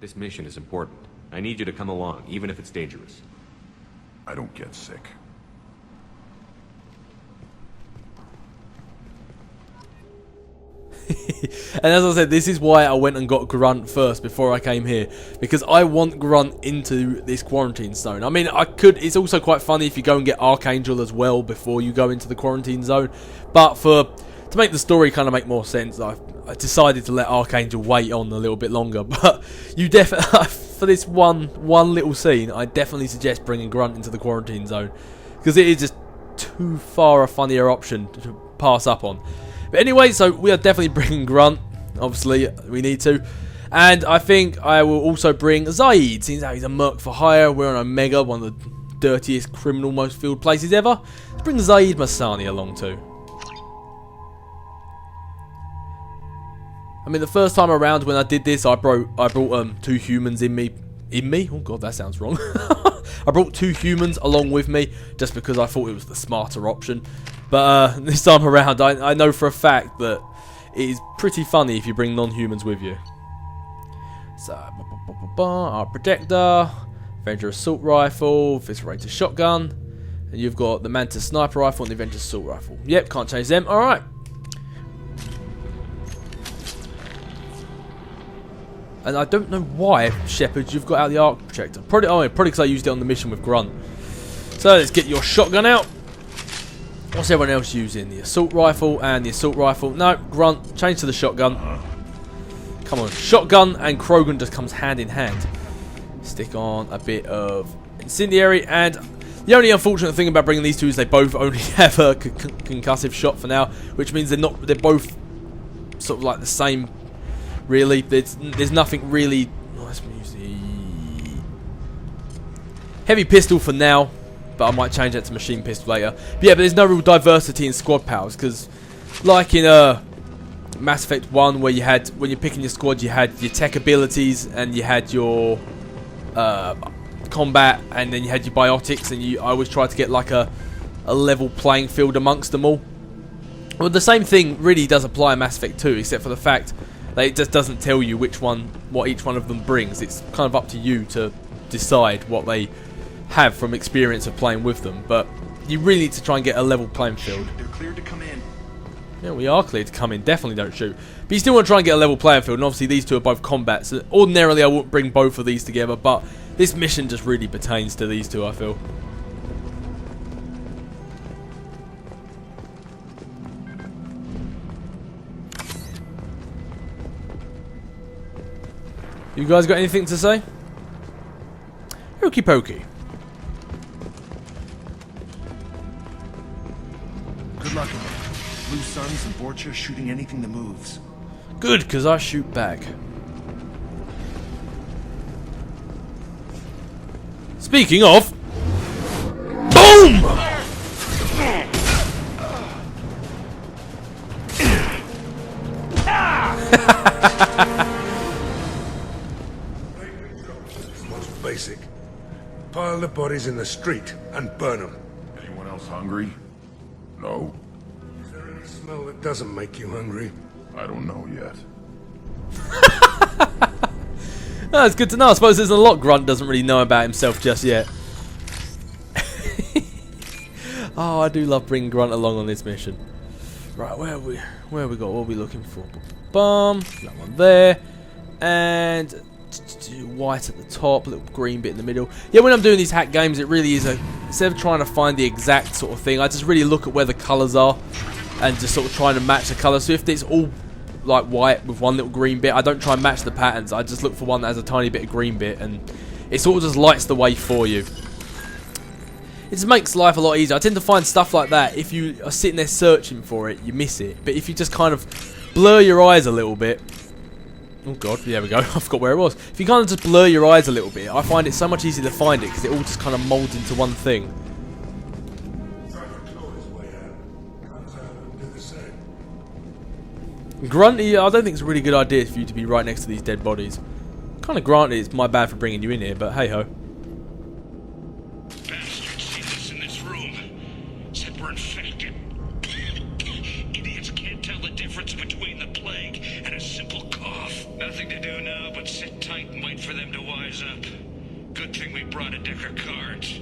This mission is important. I need you to come along, even if it's dangerous. I don't get sick. And as I said, this is why I went and got Grunt first before I came here, because I want Grunt into this quarantine zone. I mean, it's also quite funny if you go and get Archangel as well before you go into the quarantine zone, but to make the story kind of make more sense, I decided to let Archangel wait on a little bit longer. But you definitely, for this one little scene, I definitely suggest bringing Grunt into the quarantine zone, because it is just too far a funnier option to pass up on. But anyway, so we are definitely bringing Grunt. Obviously, we need to. And I think I will also bring Zaid, since he's a merc for hire. We're on Omega, one of the dirtiest criminal most filled places ever. Let's bring Zaid Masani along too. I mean, the first time around when I did this, I brought 2 humans in me? Oh god, that sounds wrong. I brought 2 humans along with me, just because I thought it was the smarter option. But this time around, I know for a fact that it is pretty funny if you bring non-humans with you. So, our Protector, Avenger Assault Rifle, Viscerator Shotgun, and you've got the Mantis Sniper Rifle and the Avenger Assault Rifle. Yep, can't change them. Alright. And I don't know why, Shepard, you've got out the Arc Protector. Probably because I used it on the mission with Grunt. So let's get your shotgun out. What's everyone else using? The Assault Rifle and the Assault Rifle. No, Grunt, change to the shotgun. Come on, shotgun and Krogan just comes hand in hand. Stick on a bit of Incendiary, and the only unfortunate thing about bringing these two is they both only have a concussive shot for now, which means they're both sort of like the same. Really, there's nothing really. Let's use the heavy pistol for now, but I might change that to machine pistol later. But yeah, but there's no real diversity in squad powers, because like in Mass Effect 1, where you had, when you're picking your squad, you had your tech abilities and you had your combat, and then you had your biotics, and I always tried to get like a level playing field amongst them all. Well, the same thing really does apply in Mass Effect 2, except for the fact that it just doesn't tell you what each one of them brings. It's kind of up to you to decide what they have from experience of playing with them. But you really need to try and get a level playing field. They're cleared to come in. Yeah, we are cleared to come in. Definitely don't shoot. But you still want to try and get a level playing field. And obviously these two are both combat. So ordinarily I wouldn't bring both of these together. But this mission just really pertains to these two, I feel. You guys got anything to say? Okie pokey. Good luck in there. Blue Suns and Borcha shooting anything that moves. Good, because I shoot back. Speaking of... BOOM! Basic. Pile the bodies in the street and burn them. Anyone else hungry? No? Is there any smell that doesn't make you hungry? I don't know yet. Oh, it's good to know. I suppose there's a lot Grunt doesn't really know about himself just yet. Oh, I do love bringing Grunt along on this mission. Right, where have we got? What are we looking for? Bum, that one there, and white at the top, a little green bit in the middle. Yeah, when I'm doing these hack games, it really is instead of trying to find the exact sort of thing, I just really look at where the colours are and just sort of trying to match the colour. So if it's all like white with one little green bit, I don't try and match the patterns. I just look for one that has a tiny bit of green bit, and it sort of just lights the way for you. It just makes life a lot easier. I tend to find stuff like that, if you are sitting there searching for it, you miss it. But if you just kind of blur your eyes a little bit... Oh god, there we go, I forgot where it was. If you kind of just blur your eyes a little bit, I find it so much easier to find it, because it all just kind of moulds into one thing. Grunty, I don't think it's a really good idea for you to be right next to these dead bodies. Kind of granted it's my bad for bringing you in here, but hey ho. Bastards see this in this room. Said we're infected. Idiots can't tell the difference between the plague and a simple cough. Nothing to do now but sit tight and wait for them to wise up. Good thing we brought a deck of cards.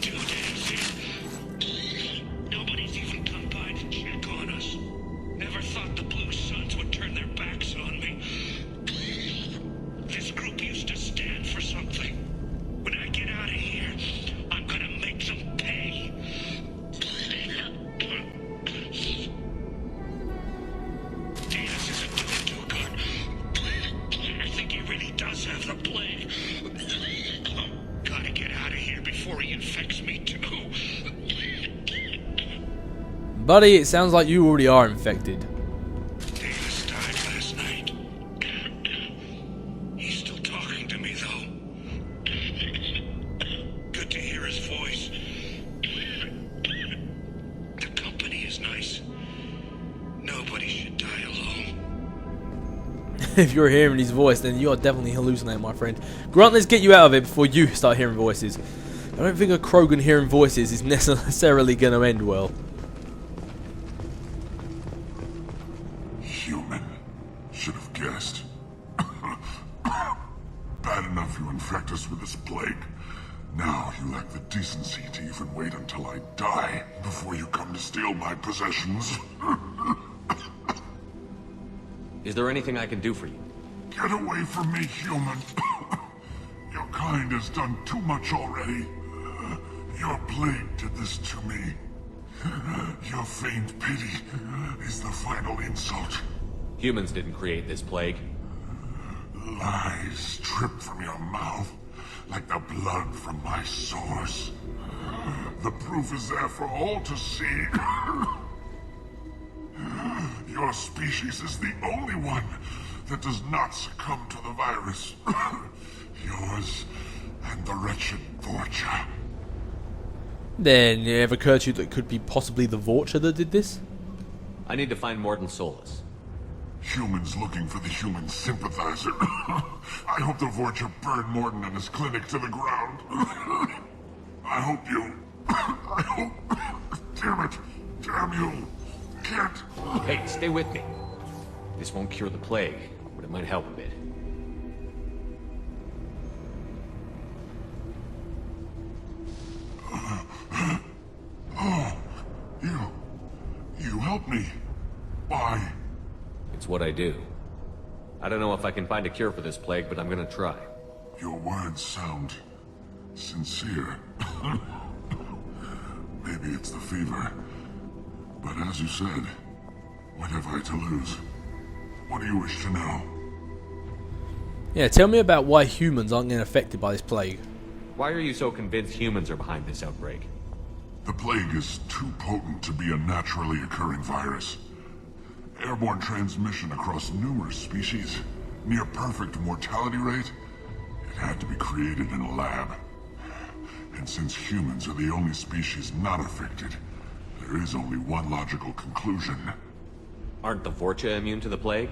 2 days in. Nobody's even come by to check on us. Never thought the Blue Suns would turn their backs on me. This group used to stand for something. When I get out of here, I'm gonna make them pay. Davis isn't doing too good. I think he really does have the plague. Gotta get out of here before he infects me too. Buddy, it sounds like you already are infected. Davis died last night. He's still talking to me, though. Good to hear his voice. The company is nice. Nobody should die alone. If you're hearing his voice, then you are definitely hallucinating, my friend. Grant, let's get you out of it before you start hearing voices. I don't think a Krogan hearing voices is necessarily going to end well. Human. Should have guessed. Bad enough you infect us with this plague. Now you lack the decency to even wait until I die before you come to steal my possessions. Is there anything I can do for you? Get away from me, human. Your kind has done too much already. Your plague did this to me. Your feigned pity is the final insult. Humans didn't create this plague. Lies drip from your mouth like the blood from my sores. The proof is there for all to see. Your species is the only one that does not succumb to the virus. Yours and the wretched Vorcha. Then it ever occurred to you that it could be possibly the Vorcha that did this? I need to find Morton Solus. Humans looking for the human sympathizer. I hope the Vorcha burned Morton and his clinic to the ground. I hope you... I hope... Damn it. Damn you. Can't... Hey, stay with me. This won't cure the plague, but it might help a bit. Oh, you helped me. Why? It's what I do. I don't know if I can find a cure for this plague, but I'm gonna try. Your words sound sincere. Maybe it's the fever. But as you said, what have I to lose? What do you wish to know? Yeah, tell me about why humans aren't getting affected by this plague. Why are you so convinced humans are behind this outbreak? The plague is too potent to be a naturally occurring virus. Airborne transmission across numerous species, near perfect mortality rate. It had to be created in a lab. And since humans are the only species not affected, there is only one logical conclusion. Aren't the Vorcha immune to the plague?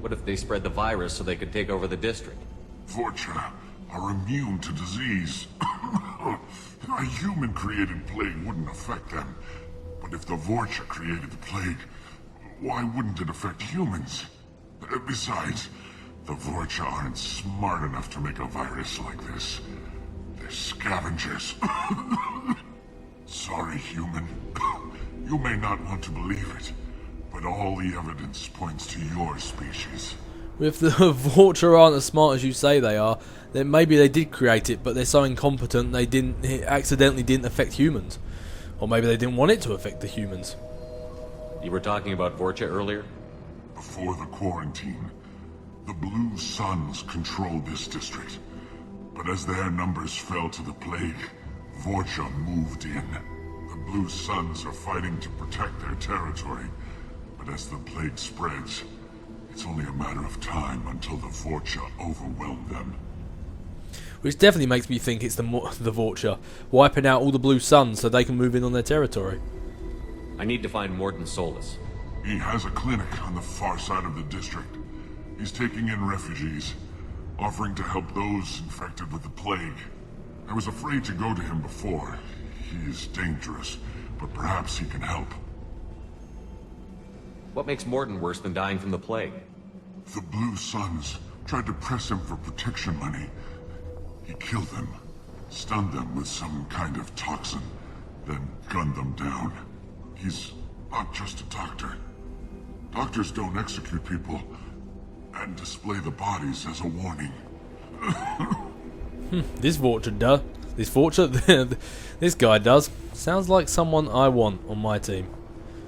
What if they spread the virus so they could take over the district? Vorcha are immune to disease. A human-created plague wouldn't affect them. But if the Vorcha created the plague, why wouldn't it affect humans? Besides, the Vorcha aren't smart enough to make a virus like this. They're scavengers. Sorry, human. You may not want to believe it, but all the evidence points to your species. If the Vorcha aren't as smart as you say they are, then maybe they did create it, but they're so incompetent it accidentally didn't affect humans. Or maybe they didn't want it to affect the humans. You were talking about Vorcha earlier? Before the quarantine, the Blue Suns controlled this district. But as their numbers fell to the plague, Vorcha moved in. The Blue Suns are fighting to protect their territory. But as the plague spreads, it's only a matter of time until the Vorcha overwhelm them. Which definitely makes me think it's the Vorcha wiping out all the Blue Suns so they can move in on their territory. I need to find Morton Solus. He has a clinic on the far side of the district. He's taking in refugees, offering to help those infected with the plague. I was afraid to go to him before. He is dangerous, but perhaps he can help. What makes Morton worse than dying from the plague? The Blue Suns tried to press him for protection money. He killed them, stunned them with some kind of toxin, then gunned them down. He's not just a doctor. Doctors don't execute people and display the bodies as a warning. This Vorcha does. This Vorcha, this guy does. Sounds like someone I want on my team.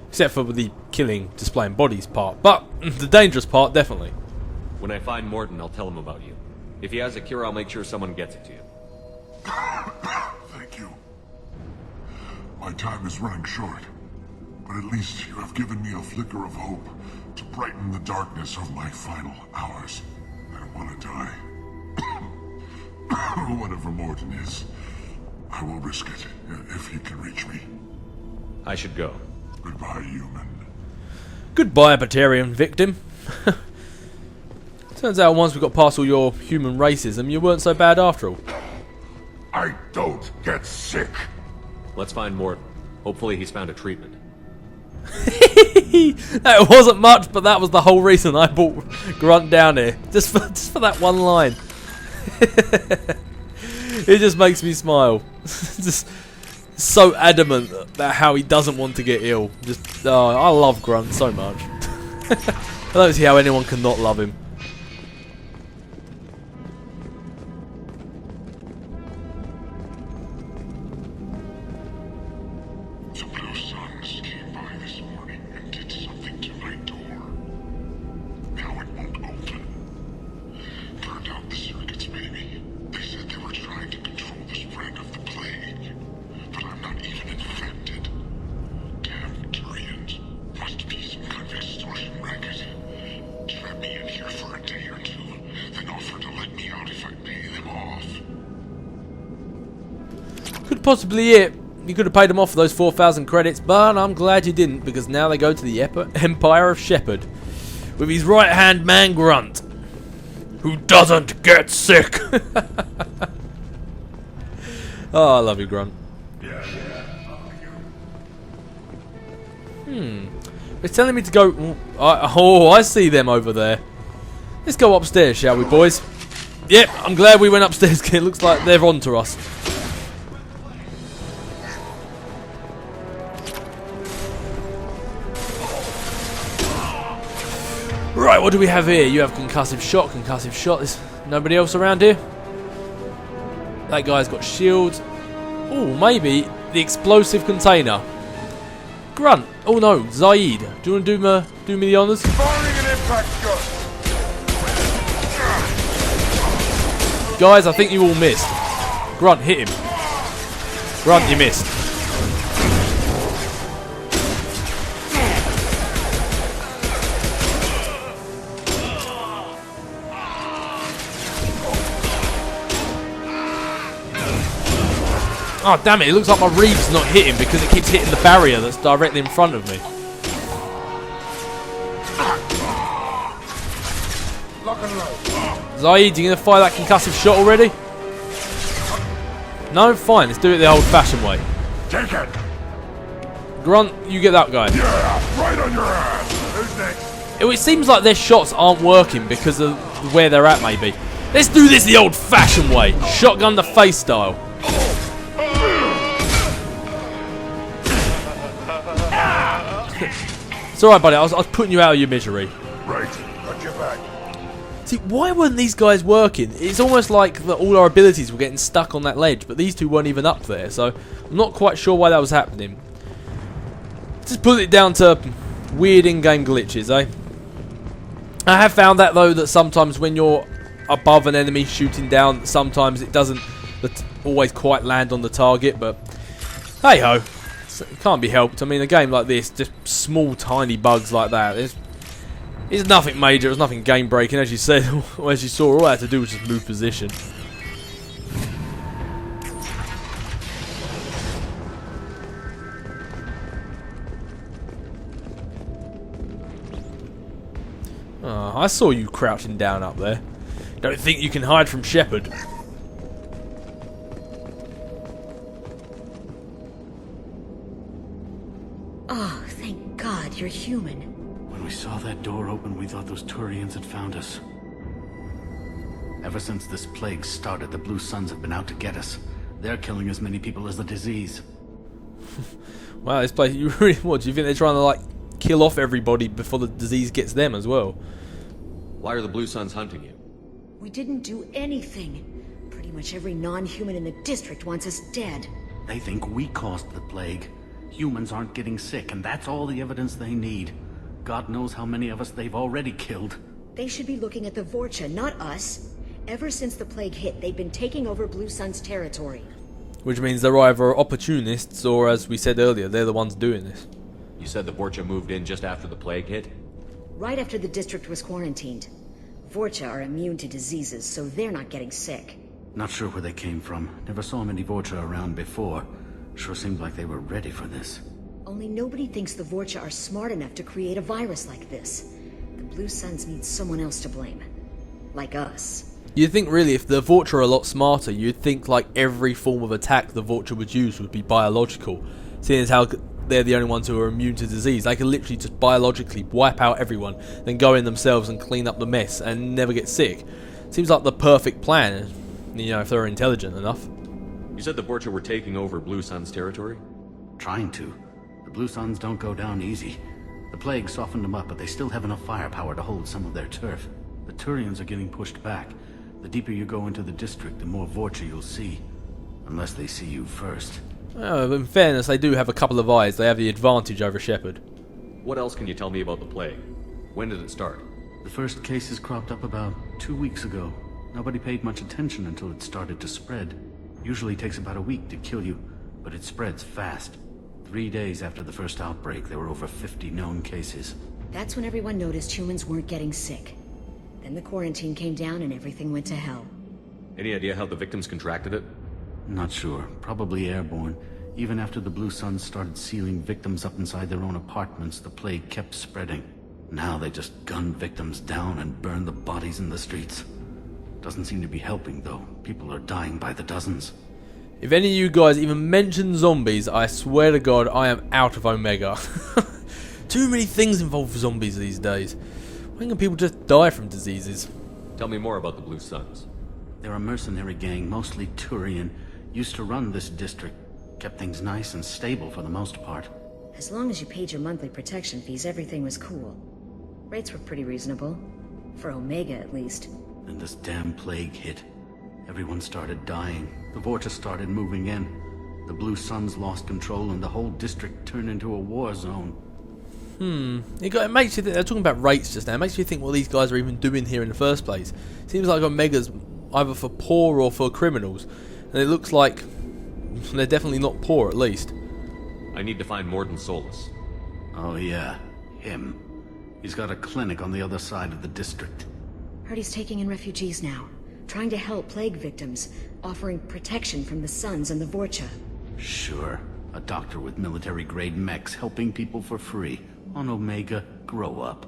Except for the killing, displaying bodies part. But the dangerous part, definitely. When I find Morton, I'll tell him about you. If he has a cure, I'll make sure someone gets it to you. Thank you. My time is running short, but at least you have given me a flicker of hope to brighten the darkness of my final hours. I don't want to die. Whatever Morton is, I will risk it if he can reach me. I should go. Goodbye, human. Goodbye, Batarian victim. Turns out once we got past all your human racism, you weren't so bad after all. I don't get sick. Let's find Morton. Hopefully he's found a treatment. That wasn't much, but that was the whole reason I brought Grunt down here. Just for that one line. It just makes me smile. Just so adamant about how he doesn't want to get ill. Just, I love Grunt so much. I don't see how anyone can not love him. The Blue Suns came by this morning and did something to my door. Now it won't open. Turned out the circuits, maybe. They said they were trying to control the spread of the plague. But I'm not even infected. Damn Turians. Must be some kind of extortion racket. Trap me in here for a day or two, then offer to let me out if I pay them off. Could possibly it. You could have paid them off for those 4,000 credits, but I'm glad you didn't, because now they go to the Empire of Shepherd with his right-hand man Grunt, who doesn't get sick. Oh, I love you, Grunt. It's telling me to go. I see them over there. Let's go upstairs, shall we, boys? Yep, I'm glad we went upstairs. It looks like they're on to us. Right, what do we have here? You have concussive shot. There's nobody else around here. That guy's got shields. Oh, maybe the explosive container. Grunt. Oh no, Zaid. Do you want to do me the honours? Firing an impact shot. Guys, I think you all missed. Grunt, hit him. Grunt, you missed. Oh damn it, it looks like my reef's not hitting because it keeps hitting the barrier that's directly in front of me. Lock and load. Zaid, you gonna fire that concussive shot already? No? Fine, let's do it the old fashioned way. Take it! Grunt, you get that guy. Yeah, right on your ass! Who's next? It seems like their shots aren't working because of where they're at maybe. Let's do this the old fashioned way. Shotgun to face style. It's alright, buddy. I was putting you out of your misery. Right. Got your back. See, why weren't these guys working? It's almost like all our abilities were getting stuck on that ledge, but these two weren't even up there, so I'm not quite sure why that was happening. Just put it down to weird in-game glitches, eh? I have found that, though, that sometimes when you're above an enemy shooting down, sometimes it doesn't always quite land on the target, but hey-ho. It can't be helped. I mean, a game like this, just small, tiny bugs like that, it's nothing major, it's nothing game-breaking, as you said, or as you saw, all I had to do was just move position. Oh, I saw you crouching down up there. Don't think you can hide from Shepherd. Oh, thank God you're human. When we saw that door open, we thought those Turians had found us. Ever since this plague started, the Blue Suns have been out to get us. They're killing as many people as the disease. Wow, this place, you really, what, do you think they're trying to, like, kill off everybody before the disease gets them as well? Why are the Blue Suns hunting you? We didn't do anything. Pretty much every non-human in the district wants us dead. They think we caused the plague. Humans aren't getting sick, and that's all the evidence they need. God knows how many of us they've already killed. They should be looking at the Vorcha, not us. Ever since the plague hit, they've been taking over Blue Sun's territory. Which means they're either opportunists, or as we said earlier, they're the ones doing this. You said the Vorcha moved in just after the plague hit? Right after the district was quarantined. Vorcha are immune to diseases, so they're not getting sick. Not sure where they came from. Never saw many Vorcha around before. Sure seemed like they were ready for this. Only nobody thinks the Vorcha are smart enough to create a virus like this. The Blue Suns need someone else to blame. Like us. You'd think really if the Vorcha are a lot smarter, you'd think like every form of attack the Vorcha would use would be biological. Seeing as how they're the only ones who are immune to disease, they can literally just biologically wipe out everyone, then go in themselves and clean up the mess and never get sick. Seems like the perfect plan, you know, if they're intelligent enough. You said the Vorcha were taking over Blue Sun's territory? Trying to. The Blue Suns don't go down easy. The plague softened them up, but they still have enough firepower to hold some of their turf. The Turians are getting pushed back. The deeper you go into the district, the more Vorcha you'll see. Unless they see you first. Well, in fairness, they do have a couple of eyes. They have the advantage over Shepard. What else can you tell me about the plague? When did it start? The first cases cropped up about 2 weeks ago. Nobody paid much attention until it started to spread. Usually takes about a week to kill you, but it spreads fast. 3 days after the first outbreak, there were over 50 known cases. That's when everyone noticed humans weren't getting sick. Then the quarantine came down and everything went to hell. Any idea how the victims contracted it? Not sure. Probably airborne. Even after the Blue Suns started sealing victims up inside their own apartments, the plague kept spreading. Now they just gun victims down and burn the bodies in the streets. Doesn't seem to be helping, though. People are dying by the dozens. If any of you guys even mention zombies, I swear to God, I am out of Omega. Too many things involve zombies these days. When can people just die from diseases? Tell me more about the Blue Suns. They're a mercenary gang, mostly Turian. Used to run this district. Kept things nice and stable for the most part. As long as you paid your monthly protection fees, everything was cool. Rates were pretty reasonable. For Omega, at least. Then this damn plague hit. Everyone started dying. The Vorcha started moving in. The Blue Suns lost control and the whole district turned into a war zone. It makes you think, they're talking about rates just now, it makes you think what these guys are even doing here in the first place. Seems like Omega's either for poor or for criminals. And it looks like they're definitely not poor, at least. I need to find Morden Solus. Oh yeah, him. He's got a clinic on the other side of the district. Heard he's taking in refugees now. Trying to help plague victims. Offering protection from the Suns and the Vorcha. Sure. A doctor with military-grade mechs helping people for free. On Omega, grow up.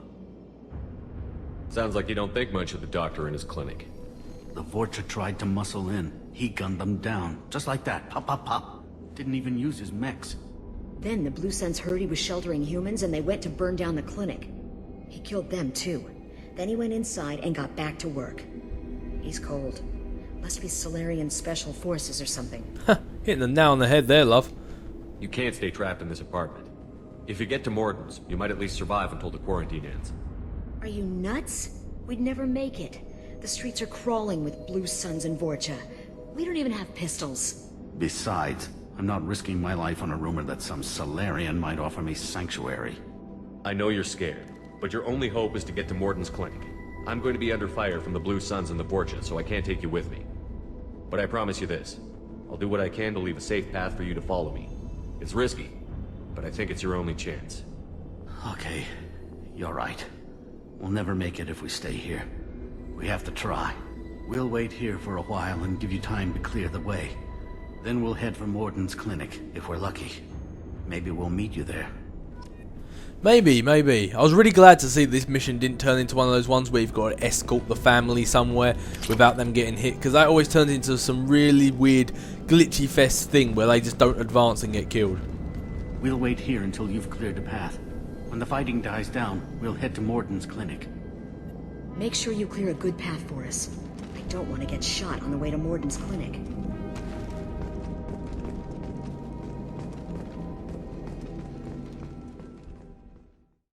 Sounds like you don't think much of the doctor in his clinic. The Vorcha tried to muscle in. He gunned them down. Just like that. Pop, pop, pop. Didn't even use his mechs. Then the Blue Suns heard he was sheltering humans and they went to burn down the clinic. He killed them too. Then he went inside and got back to work. He's cold. Must be Solarian Special Forces or something. Hitting the nail on the head there, love. You can't stay trapped in this apartment. If you get to Morden's, you might at least survive until the quarantine ends. Are you nuts? We'd never make it. The streets are crawling with Blue Suns and Vorcha. We don't even have pistols. Besides, I'm not risking my life on a rumor that some Solarian might offer me sanctuary. I know you're scared, but your only hope is to get to Morden's clinic. I'm going to be under fire from the Blue Suns and the Vorcha, so I can't take you with me. But I promise you this. I'll do what I can to leave a safe path for you to follow me. It's risky, but I think it's your only chance. Okay, you're right. We'll never make it if we stay here. We have to try. We'll wait here for a while and give you time to clear the way. Then we'll head for Morden's clinic, if we're lucky. Maybe we'll meet you there. Maybe. I was really glad to see this mission didn't turn into one of those ones where you've got to escort the family somewhere without them getting hit, because that always turns into some really weird, glitchy fest thing where they just don't advance and get killed. We'll wait here until you've cleared the path. When the fighting dies down, we'll head to Morden's clinic. Make sure you clear a good path for us. I don't want to get shot on the way to Morden's clinic.